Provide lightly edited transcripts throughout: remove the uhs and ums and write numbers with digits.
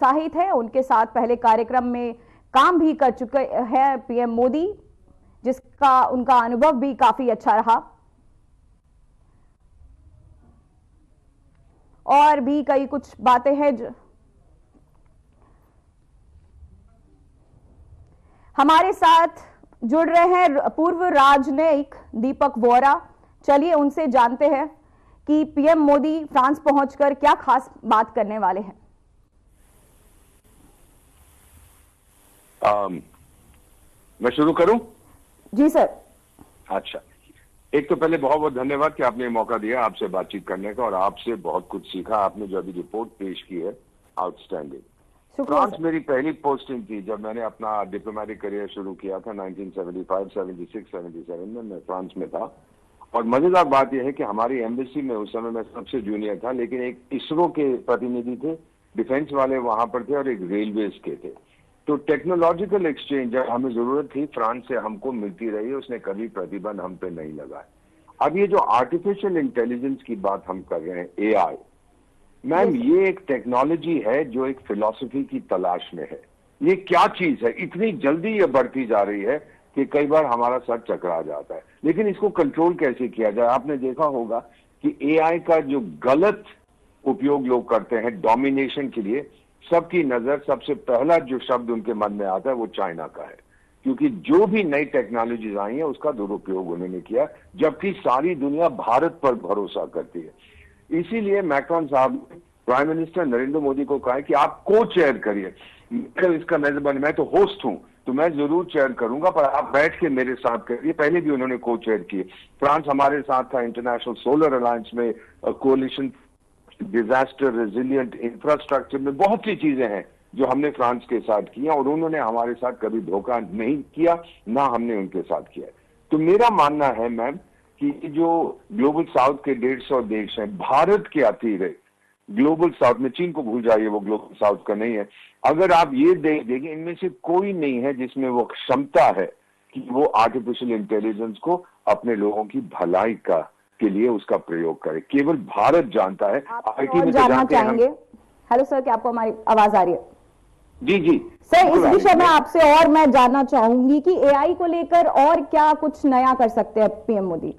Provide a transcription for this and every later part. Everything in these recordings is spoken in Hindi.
उत्साहित है। उनके साथ पहले कार्यक्रम में काम भी कर चुके हैं पीएम मोदी, जिसका उनका अनुभव भी काफी अच्छा रहा। और भी कई कुछ बातें हैं हमारे साथ जुड़ रहे हैं पूर्व राजनयिक दीपक वोरा। चलिए उनसे जानते हैं कि पीएम मोदी फ्रांस पहुंचकर क्या खास बात करने वाले हैं। मैं शुरू करूं? जी सर। अच्छा, एक तो पहले बहुत बहुत धन्यवाद कि आपने मौका दिया आपसे बातचीत करने का, और आपसे बहुत कुछ सीखा। आपने जो अभी रिपोर्ट पेश की है, आउटस्टैंडिंग। फ्रांस मेरी पहली पोस्टिंग थी जब मैंने अपना डिप्लोमेटिक करियर शुरू किया था 1975, 76, 77 में मैं फ्रांस में था। और मजेदार बात यह है कि हमारी एम्बेसी में उस समय मैं सबसे जूनियर था, लेकिन एक इसरो के प्रतिनिधि थे, डिफेंस वाले वहां पर थे, और एक रेलवेज के थे। तो टेक्नोलॉजिकल एक्सचेंज जब हमें जरूरत थी फ्रांस से हमको मिलती रही, उसने कभी प्रतिबंध हम पे नहीं लगाया। अब ये जो आर्टिफिशियल इंटेलिजेंस की बात हम कर रहे हैं, एआई, मैम, ये एक टेक्नोलॉजी है जो एक फिलॉसफी की तलाश में है। ये क्या चीज है? इतनी जल्दी ये बढ़ती जा रही है कि कई बार हमारा सर चकरा जाता है। लेकिन इसको कंट्रोल कैसे किया जाए? आपने देखा होगा कि एआई का जो गलत उपयोग लोग करते हैं डोमिनेशन के लिए, सबकी नजर सबसे पहला जो शब्द उनके मन में आता है वो चाइना का है, क्योंकि जो भी नई टेक्नोलॉजीज आई है उसका दुरुपयोग उन्होंने किया, जबकि सारी दुनिया भारत पर भरोसा करती है। इसीलिए मैक्रॉन साहब ने प्राइम मिनिस्टर नरेंद्र मोदी को कहा है कि आप को चेयर करिए। इसका मेजबान, मैं तो होस्ट हूं, तो मैं जरूर चेयर करूंगा, पर आप बैठ के मेरे साथ करिए। पहले भी उन्होंने को चेयर किए। फ्रांस हमारे साथ था इंटरनेशनल सोलर अलायंस में, कोलिशन डिजास्टर रेजिलियंट इंफ्रास्ट्रक्चर में, बहुत सी चीजें हैं जो हमने फ्रांस के साथ किया, और उन्होंने हमारे साथ कभी धोखा नहीं किया, ना हमने उनके साथ किया। तो मेरा मानना है मैम कि जो ग्लोबल साउथ के 150 देश हैं, भारत के अतिरिक्त ग्लोबल साउथ में, चीन को भूल जाइए, वो ग्लोबल साउथ का नहीं है। अगर आप ये देखेंगे, इनमें से कोई नहीं है जिसमें वो क्षमता है कि वो आर्टिफिशियल इंटेलिजेंस को अपने लोगों की भलाई का के लिए उसका प्रयोग करे। केवल भारत जानता है। आईटी में जानना चाहेंगे। हेलो सर, क्या आपको हमारी आवाज आ रही है? जी जी सर, इस विषय में आपसे और मैं जानना चाहूंगी कि एआई को लेकर और क्या कुछ नया कर सकते हैं पीएम मोदी,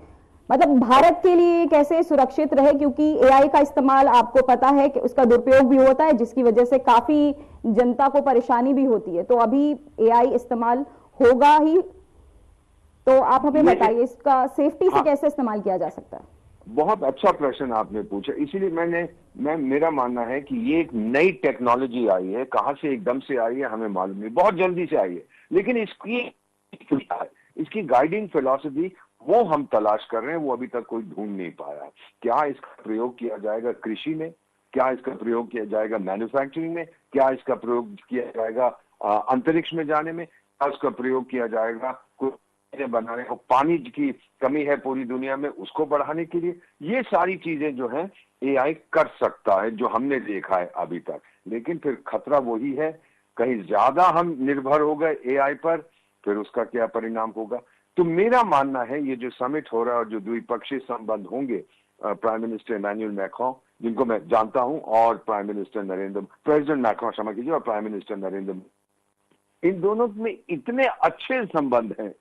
मतलब भारत के लिए कैसे सुरक्षित रहे, क्योंकि एआई का इस्तेमाल आपको पता है कि उसका दुरुपयोग भी होता है, जिसकी वजह से काफी जनता को परेशानी भी होती है। तो अभी एआई इस्तेमाल होगा ही, तो आप हमें बताइए इसका सेफ्टी से कैसे इस्तेमाल किया जा सकता है। बहुत अच्छा प्रश्न आपने पूछा। इसीलिए मेरा मानना है कि ये एक नई टेक्नोलॉजी आई है। कहां से एकदम से आई है हमें मालूम नहीं, बहुत जल्दी से आई है, लेकिन इसकी गाइडिंग फिलॉसफी वो हम तलाश कर रहे हैं, वो अभी तक कोई ढूंढ नहीं पाया। क्या इसका प्रयोग किया जाएगा कृषि में? क्या इसका प्रयोग किया जाएगा मैन्युफैक्चरिंग में? क्या इसका प्रयोग किया जाएगा अंतरिक्ष में जाने में? क्या इसका प्रयोग किया जाएगा बनाने को? पानी की कमी है पूरी दुनिया में, उसको बढ़ाने के लिए। ये सारी चीजें जो है एआई कर सकता है, जो हमने देखा है अभी तक। लेकिन फिर खतरा वही है, कहीं ज्यादा हम निर्भर हो गए एआई पर, फिर उसका क्या परिणाम होगा। तो मेरा मानना है ये जो समिट हो रहा है और जो द्विपक्षीय संबंध होंगे, प्राइम मिनिस्टर इमैनुअल मैक्रों, जिनको मैं जानता हूं, और प्रेसिडेंट मैक्रों, क्षमा कीजिए, और प्राइम मिनिस्टर नरेंद्र, इन दोनों में इतने अच्छे संबंध हैं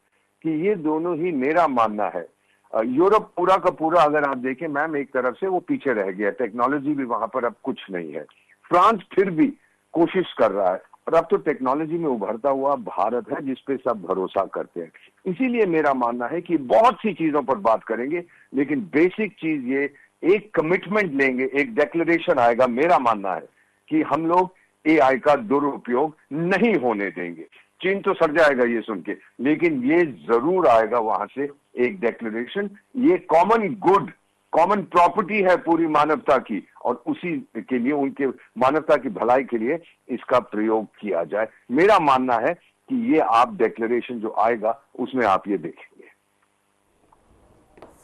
कि ये दोनों ही, मेरा मानना है, यूरोप पूरा का पूरा अगर आप देखें मैम, एक तरफ से वो पीछे रह गया, टेक्नोलॉजी भी वहां पर अब कुछ नहीं है। फ्रांस फिर भी कोशिश कर रहा है, और अब तो टेक्नोलॉजी में उभरता हुआ भारत है जिसपे सब भरोसा करते हैं। इसीलिए मेरा मानना है कि बहुत सी चीजों पर बात करेंगे, लेकिन बेसिक चीज ये, एक कमिटमेंट लेंगे, एक डिक्लेरेशन आएगा। मेरा मानना है कि हम लोग एआई का दुरुपयोग नहीं होने देंगे। चीन तो सड़ जाएगा ये सुन के, लेकिन ये जरूर आएगा वहां से एक डिक्लेरेशन। ये कॉमन गुड, कॉमन प्रॉपर्टी है पूरी मानवता की, और उसी के लिए, उनके मानवता की भलाई के लिए इसका प्रयोग किया जाए। मेरा मानना है कि ये आप डिक्लेरेशन जो आएगा उसमें आप ये देखेंगे।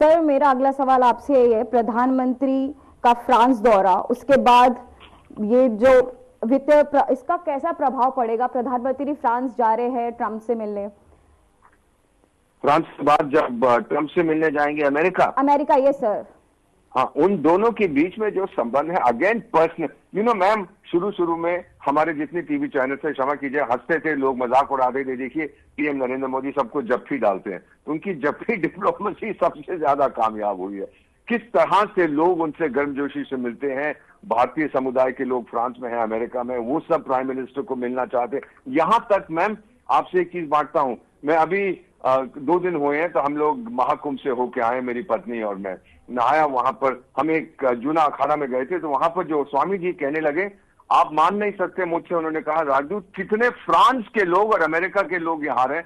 सर, मेरा अगला सवाल आपसे ये है, प्रधानमंत्री का फ्रांस दौरा, उसके बाद ये जो वित्तीय, इसका कैसा प्रभाव पड़ेगा? प्रधानमंत्री फ्रांस जा रहे हैं ट्रंप से मिलने। फ्रांस के बाद जब ट्रंप से मिलने जाएंगे अमेरिका, ये सर, हाँ, उन दोनों के बीच में जो संबंध है, अगेन पर्सनल, मैम, शुरू में हमारे जितने टीवी चैनल से, क्षमा कीजिए, हंसते थे लोग, मजाक उड़ाते थे, देखिए पीएम नरेंद्र मोदी सबको जप्फी डालते हैं, उनकी जप्फी डिप्लोमेसी सबसे ज्यादा कामयाब हुई है। किस तरह से लोग उनसे गर्मजोशी से मिलते हैं, भारतीय समुदाय के लोग फ्रांस में हैं, अमेरिका में, वो सब प्राइम मिनिस्टर को मिलना चाहते हैं। यहां तक मैम आपसे एक चीज बांटता हूं, मैं अभी 2 दिन हुए हैं तो हम लोग महाकुंभ से होके आए, मेरी पत्नी और मैं नहाया वहां पर, हम एक जूना अखाड़ा में गए थे, तो वहां पर जो स्वामी जी कहने लगे, आप मान नहीं सकते मुझसे, उन्होंने कहा राजदूत कितने फ्रांस के लोग और अमेरिका के लोग यहाँ रहे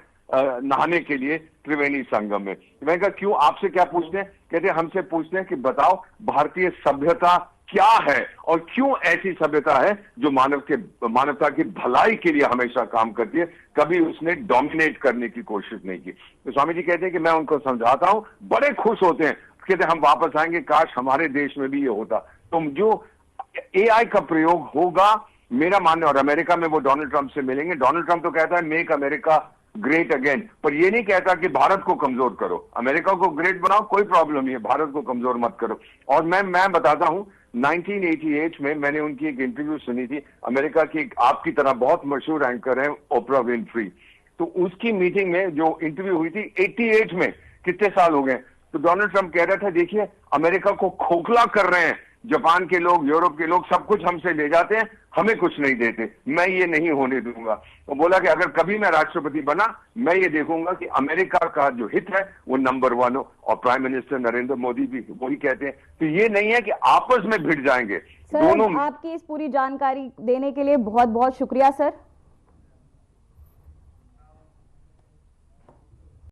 नहाने के लिए त्रिवेणी संगम में। मैंने कहा क्यों, आपसे क्या पूछते हैं? कहते हमसे पूछते हैं कि बताओ भारतीय सभ्यता क्या है और क्यों ऐसी सभ्यता है जो मानवता की भलाई के लिए हमेशा काम करती है, कभी उसने डोमिनेट करने की कोशिश नहीं की। तो स्वामी जी कहते हैं कि मैं उनको समझाता हूं, बड़े खुश होते हैं, कहते हम वापस आएंगे, काश हमारे देश में भी ये होता। तो जो एआई का प्रयोग होगा, मेरा मानना, और अमेरिका में वो डोनाल्ड ट्रंप से मिलेंगे। डोनाल्ड ट्रंप तो कहता है मेक अमेरिका ग्रेट अगेन, पर ये नहीं कहता कि भारत को कमजोर करो, अमेरिका को ग्रेट बनाओ, कोई प्रॉब्लम नहीं है, भारत को कमजोर मत करो। और मैं बताता हूं, 1988 में मैंने उनकी एक इंटरव्यू सुनी थी, अमेरिका की आपकी तरह बहुत मशहूर एंकर है ओपरा विनफ्री, तो उसकी मीटिंग में जो इंटरव्यू हुई थी 88 में, कितने साल हो गए, तो डोनाल्ड ट्रंप कह रहा था देखिए अमेरिका को खोखला कर रहे हैं, जापान के लोग, यूरोप के लोग सब कुछ हमसे ले जाते हैं, हमें कुछ नहीं देते, मैं ये नहीं होने दूंगा। तो बोला कि अगर कभी मैं राष्ट्रपति बना, मैं ये देखूंगा कि अमेरिका का जो हित है वो नंबर 1 हो, और प्राइम मिनिस्टर नरेंद्र मोदी भी वही कहते हैं। तो ये नहीं है कि आपस में भिड़ जाएंगे सर। दोनों। आपकी इस पूरी जानकारी देने के लिए बहुत बहुत शुक्रिया सर।